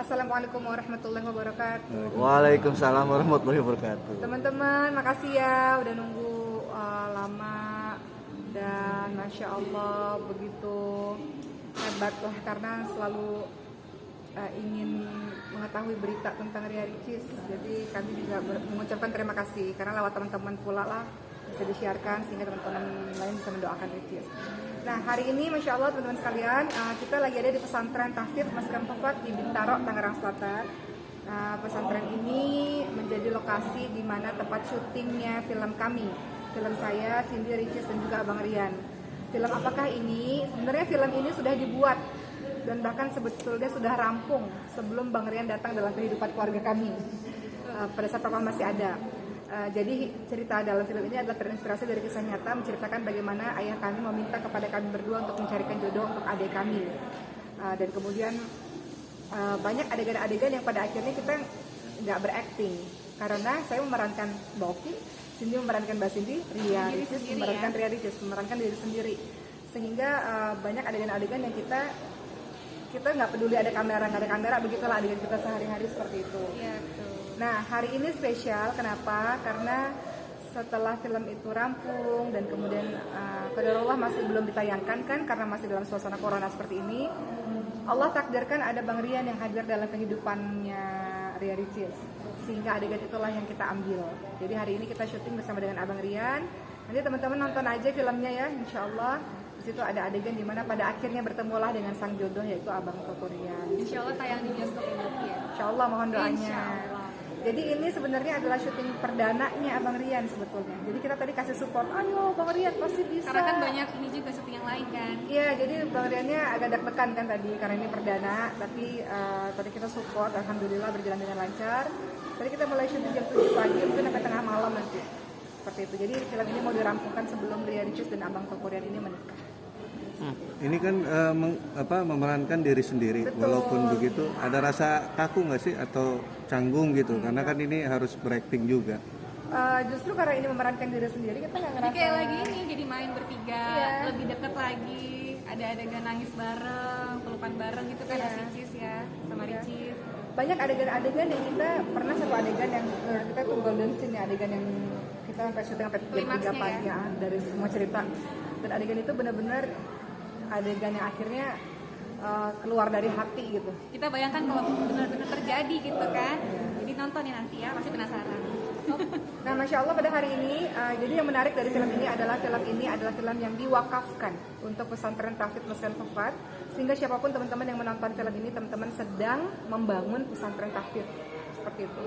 Assalamualaikum warahmatullahi wabarakatuh. Waalaikumsalam warahmatullahi wabarakatuh. Teman-teman, makasih ya udah nunggu lama dan masya Allah begitu hebat lah karena selalu ingin mengetahui berita tentang Ria Ricis. Jadi kami juga mengucapkan terima kasih karena lewat teman-teman pula lah bisa disiarkan sehingga teman-teman lain bisa mendoakan Ricis. Nah hari ini masya Allah teman-teman sekalian kita lagi ada di pesantren Tahfidz Maskan Tofat di Bintaro, Tangerang Selatan. Pesantren ini menjadi lokasi di mana tempat syutingnya film kami, film saya, Cindy, Ricis dan juga Abang Rian. Film apakah ini? Sebenarnya film ini sudah dibuat dan bahkan sebetulnya sudah rampung sebelum Bang Rian datang dalam kehidupan keluarga kami pada saat Papa masih ada. Jadi cerita dalam film ini adalah terinspirasi dari kisah nyata menceritakan bagaimana ayah kami meminta kepada kami berdua untuk mencarikan jodoh untuk adik kami. Dan kemudian banyak adegan-adegan yang pada akhirnya kita nggak berakting karena saya memerankan Boki, Cindy memerankan Mbak Cindy, Ria Ricis memerankan Ria Ricis, memerankan diri sendiri. Sehingga banyak adegan-adegan yang kita nggak peduli ada kamera nggak ada kamera, begitulah adegan kita sehari-hari seperti itu. Iya, betul. Nah hari ini spesial, kenapa? Karena setelah film itu rampung dan kemudian qadarullah masih belum ditayangkan kan karena masih dalam suasana corona seperti ini, Allah takdirkan ada Bang Rian yang hadir dalam kehidupannya Ria Ricis, sehingga adegan itulah yang kita ambil. Jadi hari ini kita syuting bersama dengan Abang Rian. Nanti teman-teman nonton aja filmnya ya, insya Allah. Di situ ada adegan di mana pada akhirnya bertemulah dengan sang jodoh yaitu Abang Koko Rian. Insya Allah tayang di bioskop ini ya. Insya Allah, mohon doanya. Insya Allah. Jadi ini sebenarnya adalah syuting perdananya Abang Rian sebetulnya. Jadi kita tadi kasih support, ayo Bang Rian pasti bisa. Karena kan banyak ini juga syuting yang lain kan. Iya, jadi Bang Riannya agak deg-degan kan tadi karena ini perdana. Tapi tadi kita support, alhamdulillah berjalan dengan lancar. Tadi kita mulai syuting jam 7 pagi, mungkin sampai tengah malam nanti. Seperti itu. Jadi film ini mau dirampungkan sebelum Ria Ricis dan Abang Koko Rian ini menikah. Ini kan memerankan diri sendiri. Betul. Walaupun begitu, ada rasa kaku nggak sih atau canggung gitu? Karena kan ini harus berakting juga. Justru karena ini memerankan diri sendiri kita nggak Jadi ngerasa kayak lagi ini jadi main bertiga, Iya. lebih dekat lagi. Ada adegan nangis bareng, pelukan bareng gitu kan Iya. si Ricis ya, sama Iya. Ricis. banyak adegan-adegan yang kita pernah satu adegan yang menurut kita tuh golden scene ya, adegan yang kita sampai syuting sampai jam 3 Klimaksnya pagi ya. dari semua cerita, dan adegan itu benar-benar adegan yang akhirnya keluar dari hati gitu. Kita bayangkan kalau benar-benar terjadi gitu kan. Jadi nonton ya nanti ya, pasti penasaran. Nah, masya Allah pada hari ini, jadi yang menarik dari film ini adalah film yang diwakafkan untuk pesantren Tahfidz Maskan Tofat, sehingga siapapun teman-teman yang menonton film ini, teman-teman sedang membangun pesantren Tahfidz seperti itu.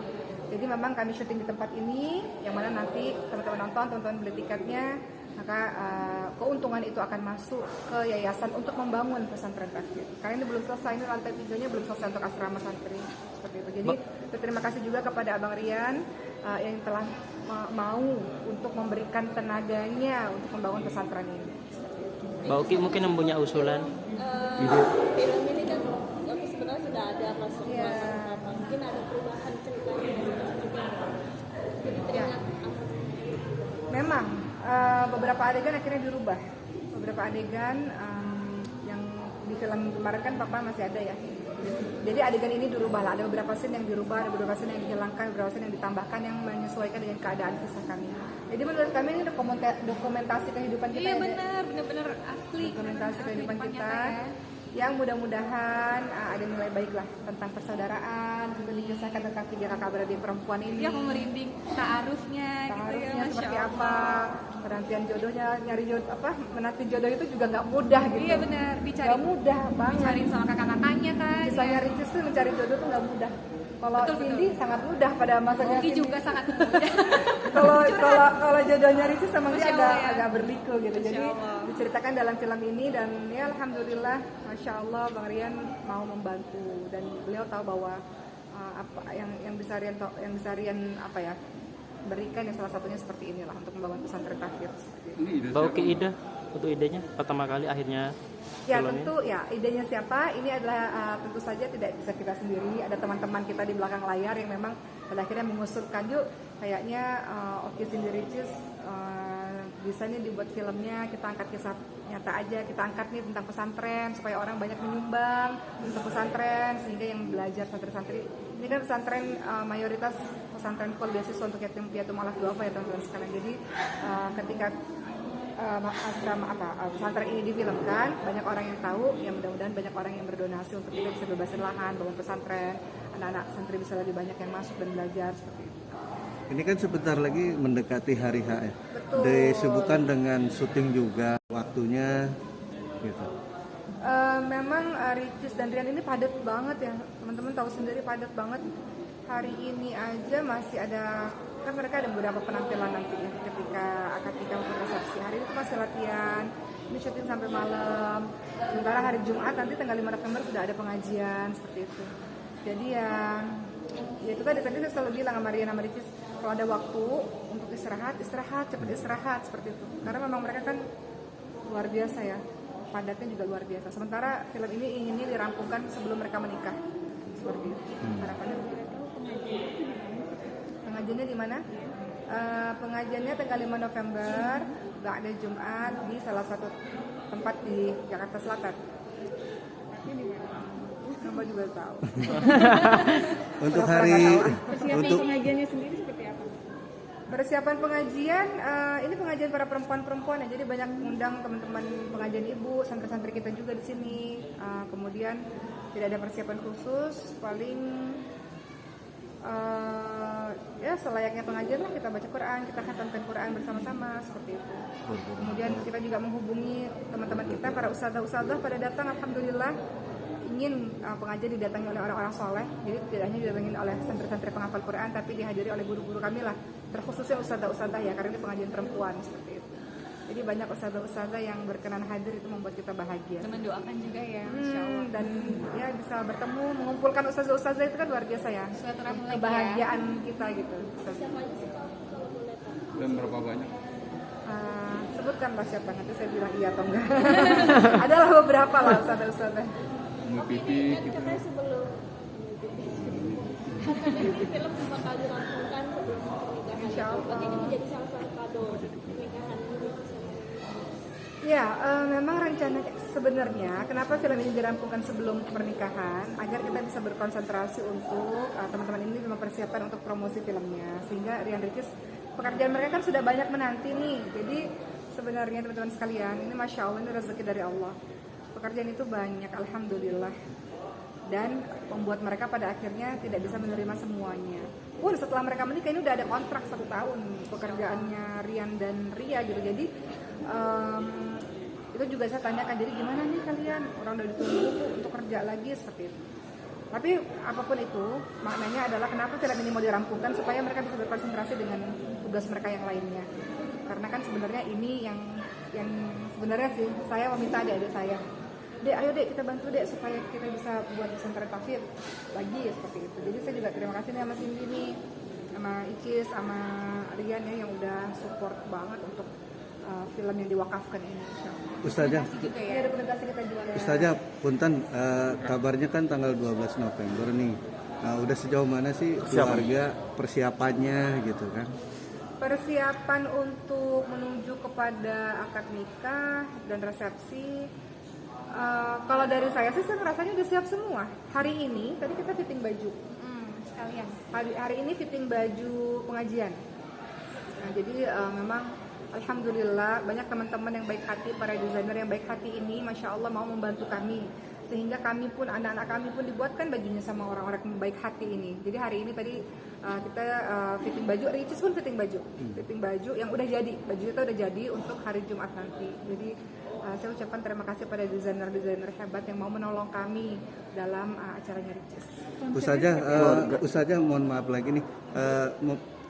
Jadi memang kami syuting di tempat ini, yang mana nanti teman-teman nonton, teman-teman beli tiketnya, maka keuntungan itu akan masuk ke yayasan untuk membangun pesantren Tahfidz. Karena ini belum selesai, ini lantai 3-nya belum selesai untuk asrama santri seperti itu. Jadi terima kasih juga kepada Abang Rian yang telah mau untuk memberikan tenaganya untuk membangun pesantren ini. Mbak Uki mungkin yang punya usulan. Film ini kan aku sebenarnya sudah ada masuk Iya. mungkin ada perubahan ceritanya jadi Ya. teringat Memang beberapa adegan akhirnya dirubah. Beberapa adegan yang di film kemarin kan Papa masih ada ya. Jadi adegan ini dirubah lah. Ada beberapa scene yang dirubah, ada beberapa scene yang dihilangkan, beberapa scene yang ditambahkan yang menyesuaikan dengan keadaan kisah kami. Jadi menurut kami ini dokumentasi kehidupan kita. Iya ya, Dek. benar-benar asli. Dokumentasi Benar-benar kehidupan asli, kita nyata ya. yang mudah-mudahan ada nilai baik lah tentang persaudaraan, juga dikisahkan tentang 3 kakak beradik perempuan ini. Dia mau merinding ta'arufnya gitu ya, Taruhnya Masya seperti Allah. apa, penantian jodohnya, nyari jodoh menanti jodoh itu juga nggak mudah gitu. Iya benar, dicari. Nggak mudah banget. Dicariin sama kakak-kakaknya kan. Kisahnya ya. Ricis tuh mencari jodoh tuh nggak mudah. Kalau Betul, Cindy sangat mudah pada masanya Uki Cindy. juga sangat mudah. Kalau jodohnya Ricis sama dia Masya Allah, ya. agak berliku gitu. Masya Jadi Allah. diceritakan dalam film ini dan ya alhamdulillah, masya Allah Bang Rian mau membantu dan beliau tahu bahwa apa yang bisa Rian apa ya berikan yang salah satunya seperti inilah untuk membangun pesantren Tahfidz. Mbak Uki ide untuk idenya pertama kali akhirnya Ya film ini. tentu ya idenya siapa ini adalah tentu saja tidak bisa kita sendiri, ada teman-teman kita di belakang layar yang memang pada akhirnya mengusulkan yuk kayaknya Oki Cindy Ricis bisa nih dibuat filmnya, kita angkat kisahnya nyata aja, kita angkat nih tentang pesantren supaya orang banyak menyumbang untuk pesantren, sehingga yang belajar santri-santri ini kan pesantren mayoritas pesantren full beasiswa untuk yatim piatu alaf duafa ya teman-teman sekalian. Jadi ketika asrama pesantren ini difilmkan, banyak orang yang tahu, ya mudah-mudahan banyak orang yang berdonasi untuk kita bisa bebasin lahan, bangun pesantren, anak-anak santri bisa lebih banyak yang masuk dan belajar seperti itu. Ini kan sebentar lagi mendekati hari H ya. Betul. Disibukkan dengan syuting juga waktunya gitu. Memang Ricis dan Rian ini padat banget ya, teman-teman tahu sendiri, padat banget. Hari ini aja masih ada, kan mereka ada beberapa penampilan nanti ya ketika akad nikah maupun resepsi. Hari itu masih latihan, ini syuting sampai malam. Sementara hari Jumat nanti tanggal 5 November sudah ada pengajian seperti itu. Jadi ya itu tadi saya selalu bilang sama Rian sama Ricis, kalau ada waktu untuk istirahat, cepat istirahat seperti itu. Karena memang mereka kan luar biasa ya, padatnya juga luar biasa. Sementara film ini inginnya dirampungkan sebelum mereka menikah seperti itu. Harapannya pengajiannya di mana? Pengajiannya tanggal 5 November, ada Jumat di salah satu tempat di Jakarta Selatan. Nambah juga tahu. Untuk hari untuk Pengajiannya sendiri seperti apa? Persiapan pengajian, ini pengajian para perempuan-perempuan ya, jadi banyak undang teman-teman pengajian ibu, santri-santri kita juga di sini. Kemudian tidak ada persiapan khusus, paling ya selayaknya pengajian lah, kita baca Quran, kita khatamkan Quran bersama-sama seperti itu. Kemudian kita juga menghubungi teman-teman kita, para ustadzah-ustadzah pada datang, alhamdulillah ingin pengajian didatangi oleh orang-orang soleh. Jadi tidak hanya didatangi oleh santri-santri penghafal Quran, tapi dihadiri oleh guru-guru kami lah, terkhususnya ustadzah-ustadzah ya, karena ini pengajian perempuan seperti itu. Jadi banyak ustadzah-ustadzah yang berkenan hadir, itu membuat kita bahagia. Dan mendoakan juga ya, Masya Allah. Dan ya bisa bertemu, mengumpulkan ustadzah-ustadzah itu kan luar biasa ya. Silaturahmi lagi ya. Kebahagiaan kita gitu. Siapa aja sih kalau boleh tahu? dan berapa banyak? Sebutkanlah siapa, nanti saya bilang iya atau enggak. Adalah beberapa lah ustadzah-ustadzah. Pipi Kan katanya sebelum film bakal dirampungkan sebelum pernikahan. Insya Allah. Berarti ini menjadi salah satu kado pernikahan ini. Ya, memang rencana sebenarnya kenapa film ini dirampungkan sebelum pernikahan, agar kita bisa berkonsentrasi untuk teman-teman ini mempersiapkan untuk promosi filmnya, sehingga Rian Ricis pekerjaan mereka kan sudah banyak menanti nih. Jadi sebenarnya teman-teman sekalian, ini Masya Allah, ini rezeki dari Allah. Pekerjaan itu banyak, alhamdulillah, dan membuat mereka pada akhirnya tidak bisa menerima semuanya. Pun setelah mereka menikah ini udah ada kontrak 1 tahun pekerjaannya Rian dan Ria gitu. Jadi itu juga saya tanyakan, jadi gimana nih kalian, orang udah ditunggu untuk kerja lagi seperti itu. Tapi apapun itu, maknanya adalah kenapa film ini mau dirampungkan, supaya mereka bisa berkonsentrasi dengan tugas mereka yang lainnya. Karena kan sebenarnya ini yang sebenarnya sih saya meminta adik-adik saya, Dek, ayo Dek, kita bantu Dek supaya kita bisa buat pesantren tahfidz lagi ya, seperti itu. Jadi saya juga terima kasih nih sama Cindy nih, sama Icis, sama Rian ya, yang udah support banget untuk film yang diwakafkan ini. Ustazah, Ini ada presentasi kita juga. Ustazah, punten kabarnya kan tanggal 12 November nih. Nah, udah sejauh mana sih keluarga persiapannya gitu kan? Persiapan untuk menuju kepada akad nikah dan resepsi, kalau dari saya sih saya rasanya udah siap semua. Hari ini tadi kita fitting baju Sekalian. hari ini fitting baju pengajian. Nah, jadi memang alhamdulillah banyak teman-teman yang baik hati, para desainer yang baik hati ini Masya Allah mau membantu kami, sehingga kami pun, anak-anak kami pun dibuatkan bajunya sama orang-orang yang baik hati ini. Jadi hari ini tadi kita fitting baju, Ricis pun fitting baju yang udah jadi, baju itu udah jadi untuk hari Jumat nanti. Jadi saya ucapkan terima kasih pada desainer-desainer hebat yang mau menolong kami dalam acaranya Ricis. Ustazah, mohon maaf lagi nih,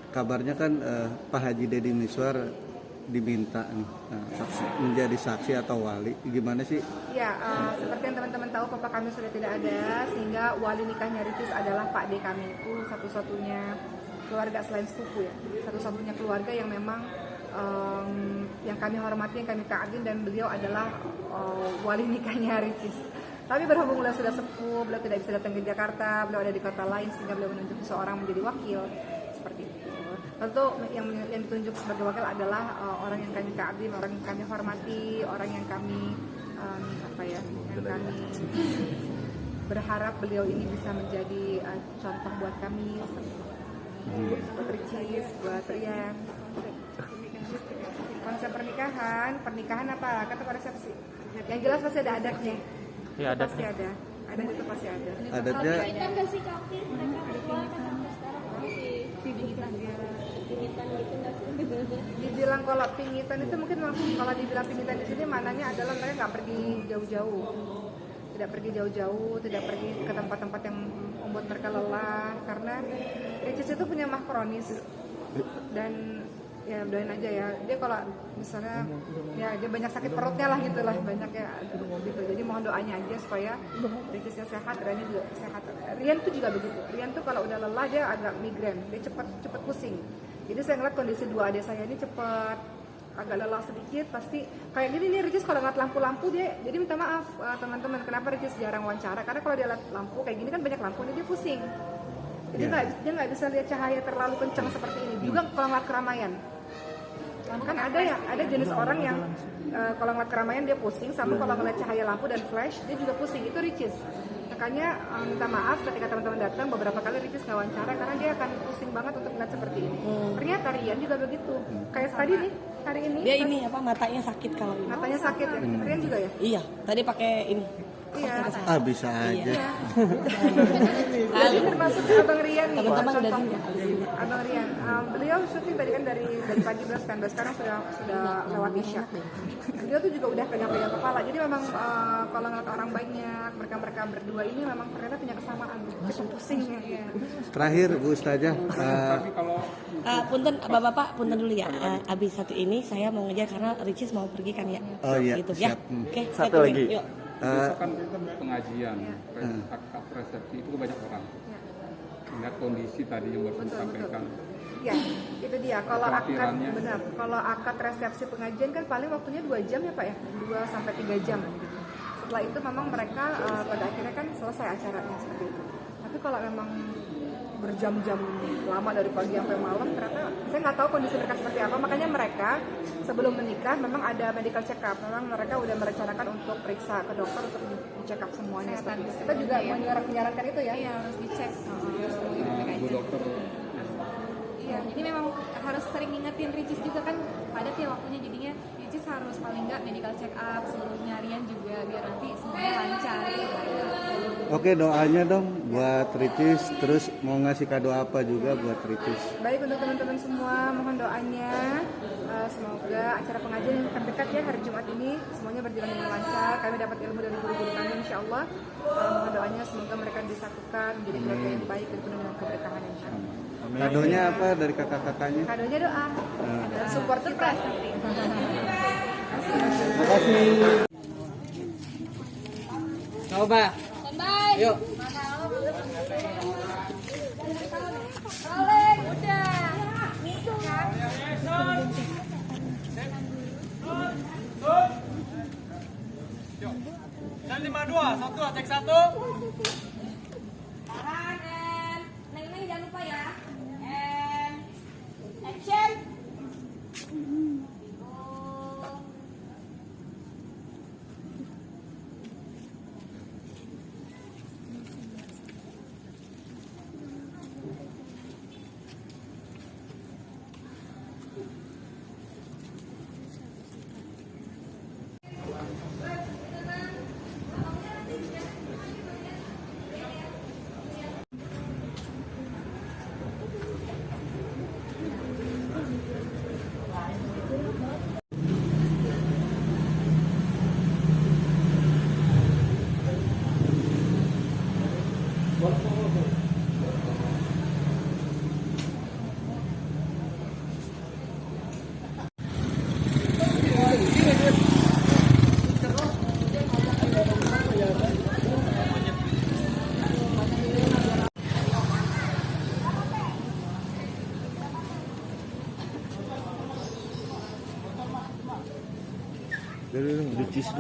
kabarnya kan Pak Haji Deddy Miswar diminta nih menjadi saksi atau wali, gimana sih? Ya, seperti yang teman-teman tahu, papa kami sudah tidak ada, sehingga wali nikahnya Ricis adalah Pak D kami, itu satu-satunya keluarga selain sepupu ya, satu-satunya keluarga yang memang yang kami hormati, yang kami taatin, dan beliau adalah wali nikahnya Ricis. Tapi berhubung beliau sudah sepuh, beliau tidak bisa datang ke Jakarta, beliau ada di kota lain, sehingga beliau menunjuk seseorang menjadi wakil seperti itu. Tentu yang ditunjuk sebagai wakil adalah orang yang kami ta'zim, orang yang kami hormati, orang yang kami yang kami berharap beliau ini bisa menjadi contoh buat kami seperti itu. Buat Ricis, buat Rian. Konsep pernikahan apa? Kata resepsi. Yang jelas pasti ada adatnya. Ya, Itu pasti adatnya. ada. Adat itu pasti ada. Adatnya Kita nggak sih kafir mereka berdua kan sampai sekarang masih pingitan gitu nggak sih? Dibilang kalau pingitan itu mungkin kalau dibilang pingitan di sini maknanya adalah mereka nggak pergi jauh-jauh, tidak pergi jauh-jauh, tidak pergi ke tempat-tempat yang membuat mereka lelah karena Ricis itu punya mah kronis dan ya doain aja ya dia kalau misalnya ya dia banyak sakit perutnya lah gitulah banyak ya gitu jadi mohon doanya aja supaya Ricisnya sehat, Rian juga sehat. Rian tuh juga begitu. Rian tuh kalau udah lelah dia agak migrain, dia cepet pusing. Jadi saya ngeliat kondisi dua adik saya ini cepet agak lelah sedikit pasti kayak gini nih Ricis kalau ngeliat lampu-lampu dia jadi minta maaf teman-teman kenapa Ricis jarang wawancara karena kalau dia lihat lampu kayak gini kan banyak lampu ini dia pusing jadi dia nggak bisa lihat cahaya terlalu kencang seperti ini juga kalau ngeliat keramaian kan ada jenis orang yang kalau ngeliat keramaian dia pusing sama kalau ngeliat cahaya lampu dan flash dia juga pusing itu Ricis makanya minta maaf ketika teman-teman datang beberapa kali Ricis nggak wawancara karena dia akan pusing banget untuk melihat seperti ini ternyata Rian juga begitu kayak tadi nih hari ini Dia ini apa matanya sakit kalau ini. matanya sakit ya Rian juga ya Iya, tadi pakai ini. iya bisa aja. iya jadi termasuk Abang Rian nih Teman-teman udah contohnya Abang Rian beliau syuting tadi kan dari pagi kan sekarang sudah lewat Isya beliau tuh juga udah pegang-pegang kepala jadi memang kalau ngeliat orang banyak mereka berdua ini memang ternyata punya kesamaan pusing-pusingnya Terakhir Bu Ustazah, Punten bapak-bapak, punten dulu ya. Abis satu ini saya mau ngejar karena Ricis mau pergi kan ya. Oh iya, Gitu ya. siap. Oke, Satu lagi. Yuk. Misalkan kita pengajian, akad resepsi itu banyak orang. Ingat kondisi tadi yang baru disampaikan. ya itu dia kalau akad Kekhawatirannya. benar kalau akad resepsi pengajian kan paling waktunya 2 jam ya Pak ya 2 sampai 3 jam setelah itu memang mereka pada akhirnya kan selesai acaranya seperti itu tapi kalau memang berjam-jam lama dari pagi sampai malam ternyata saya nggak tahu kondisi mereka seperti apa makanya mereka sebelum menikah memang ada medical check up memang mereka udah merencanakan untuk periksa ke dokter untuk di-check up semuanya seperti itu. Kita juga menyarankan itu ya Iya harus dicek. Nah, Bu Dokter, Iya, jadi memang harus sering ngingetin Ricis juga kan padat ya waktunya jadinya Ricis harus paling nggak medical check up seluruhnya Rian juga biar nanti semuanya lancar. oke doanya dong buat Ricis, terus mau ngasih kado apa juga buat Ricis? baik untuk teman-teman semua mohon doanya semoga acara pengajian yang terdekat ya hari Jumat ini semuanya berjalan dengan lancar kami dapat ilmu dari guru-guru kami insya Allah mohon doanya semoga mereka disatukan menjadi keluarga yang baik dan penuh dengan keberkahan insya Allah Kadonya apa dari kakak-kakaknya? kadonya doa dan support kita Makasih. Coba. Yuk. Dan 52, satu, cek satu. Tahan and neng jangan lupa ya. And action.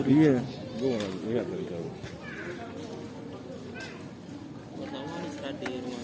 Iya. Gue nggak lihat dari jauh. Pertama istirahat di rumah.